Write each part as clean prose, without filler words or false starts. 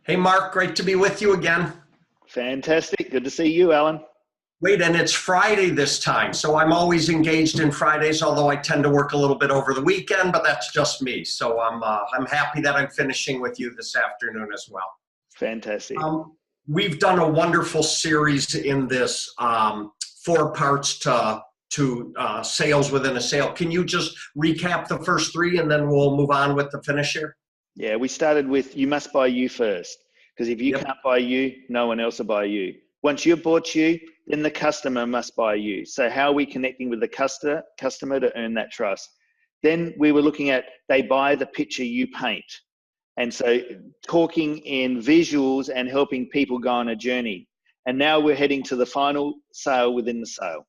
Hey, Mark, great to be with you again. Fantastic. Good to see you, Alan. Wait, and it's Friday this time, so I'm always engaged in Fridays, although I tend to work a little bit over the weekend, but that's just me. So I'm happy that I'm finishing with you this afternoon as well. Fantastic. We've done a wonderful series in this four parts to sales within a sale. Can you just recap the first three, and then we'll move on with the finish here? Yeah, we started with you must buy you first, because if you Yep. can't buy you, no one else will buy you. Once you've bought you, then the customer must buy you. So how are we connecting with the customer to earn that trust? Then we were looking at they buy the picture you paint. And so talking in visuals and helping people go on a journey. And now we're heading to the final sale within the sale.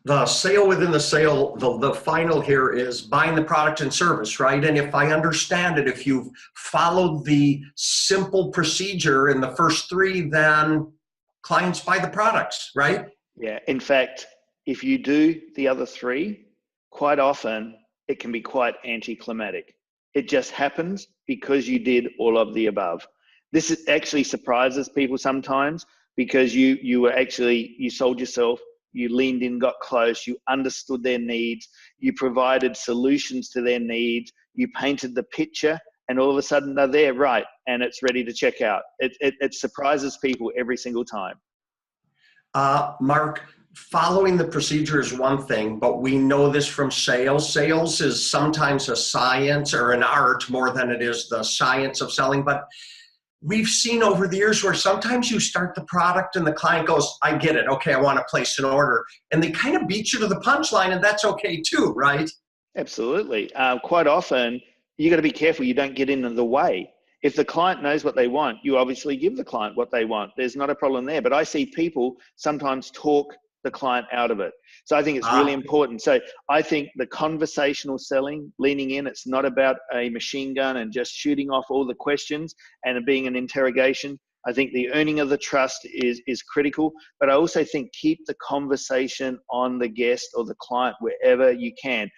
The sale within the sale, the final here is buying the product and service, right? And if I understand it, if you've followed the simple procedure in the first three, then clients buy the products, right? Yeah, in fact, if you do the other three, quite often it can be quite anticlimactic. It just happens because you did all of the above. Actually surprises people sometimes because you sold yourself, you leaned in, got close, you understood their needs, you provided solutions to their needs, you painted the picture, and all of a sudden they're there, right, and it's ready to check out. It surprises people every single time. Mark, following the procedure is one thing, but we know this from sales. Sales is sometimes a science or an art more than it is the science of selling. But we've seen over the years where sometimes you start the product and the client goes, I get it. Okay, I want to place an order. And they kind of beat you to the punchline, and that's okay too, right? Absolutely. Quite often, you got to be careful you don't get in the way. If the client knows what they want, you obviously give the client what they want. There's not a problem there. But I see people sometimes talk the client out of it. So I think it's really important. So I think the conversational selling, leaning in, it's not about a machine gun and just shooting off all the questions and it being an interrogation. I think the earning of the trust is critical, but I also think keep the conversation on the guest or the client wherever you can.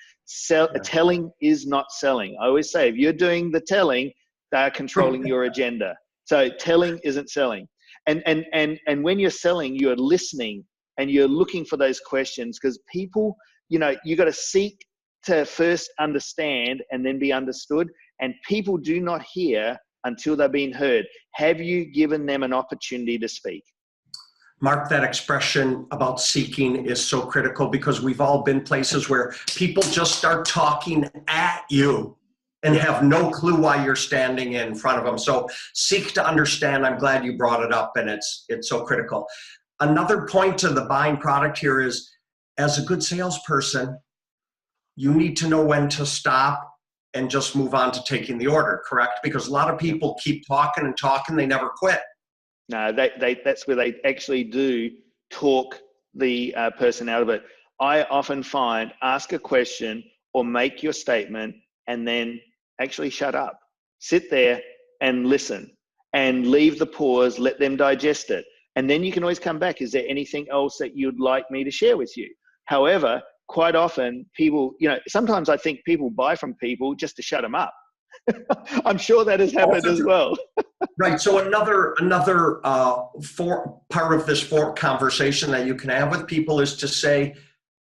Telling is not selling. I always say, if you're doing the telling, they're controlling your agenda. So telling isn't selling. And when you're selling, you're listening and you're looking for those questions, because people, you got to seek to first understand and then be understood. And people do not hear until they're being heard. Have you given them an opportunity to speak? Mark, that expression about seeking is so critical, because we've all been places where people just start talking at you and have no clue why you're standing in front of them. So seek to understand. I'm glad you brought it up, and it's so critical. Another point to the buying product here is, as a good salesperson, you need to know when to stop and just move on to taking the order, correct? Because a lot of people keep talking and talking, they never quit. No, that's where they actually do talk the person out of it. I often find ask a question or make your statement and then actually shut up. Sit there and listen and leave the pause, let them digest it. And then you can always come back. Is there anything else that you'd like me to share with you? However, quite often people, sometimes I think people buy from people just to shut them up. I'm sure that has happened as well. Right. So another part of this conversation that you can have with people is to say,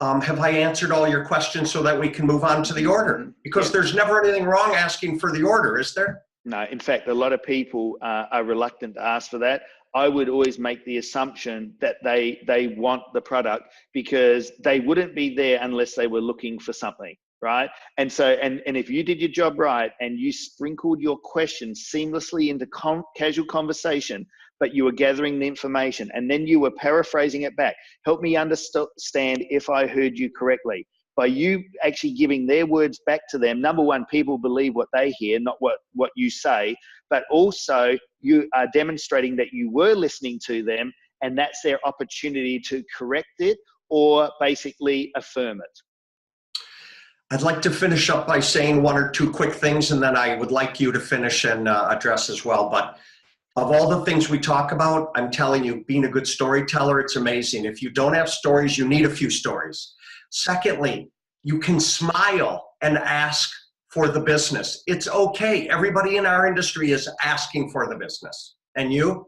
have I answered all your questions so that we can move on to the order? Because there's never anything wrong asking for the order, is there? No, in fact, a lot of people are reluctant to ask for that. I would always make the assumption that they want the product, because they wouldn't be there unless they were looking for something, right? And so, and if you did your job right and you sprinkled your questions seamlessly into casual conversation, but you were gathering the information and then you were paraphrasing it back, help me understand if I heard you correctly. By you actually giving their words back to them, number one, people believe what they hear, not what you say, but also you are demonstrating that you were listening to them, and that's their opportunity to correct it or basically affirm it. I'd like to finish up by saying one or two quick things, and then I would like you to finish and address as well. But of all the things we talk about, I'm telling you, being a good storyteller, it's amazing. If you don't have stories, you need a few stories. Secondly, you can smile and ask for the business. It's okay. Everybody in our industry is asking for the business. And you?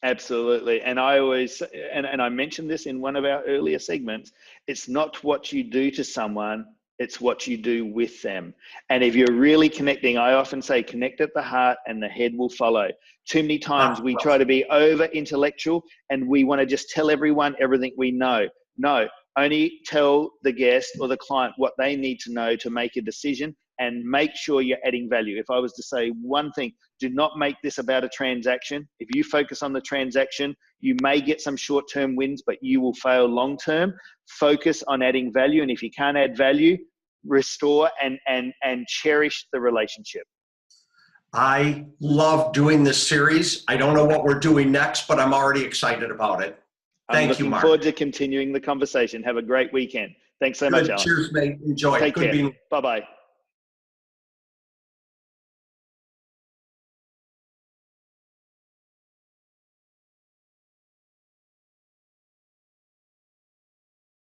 Absolutely. And I always, and I mentioned this in one of our earlier segments, it's not what you do to someone, it's what you do with them. And if you're really connecting, I often say connect at the heart and the head will follow. Too many times we try to be over intellectual and we want to just tell everyone everything we know. No, only tell the guest or the client what they need to know to make a decision, and make sure you're adding value. If I was to say one thing, do not make this about a transaction. If you focus on the transaction, you may get some short-term wins, but you will fail long-term. Focus on adding value. And if you can't add value, restore and cherish the relationship. I love doing this series. I don't know what we're doing next, but I'm already excited about it. Thank you, Mark. I'm looking forward to continuing the conversation. Have a great weekend. Thanks so much, Alan. Cheers, mate. Enjoy. Take Good care. being. Bye-bye.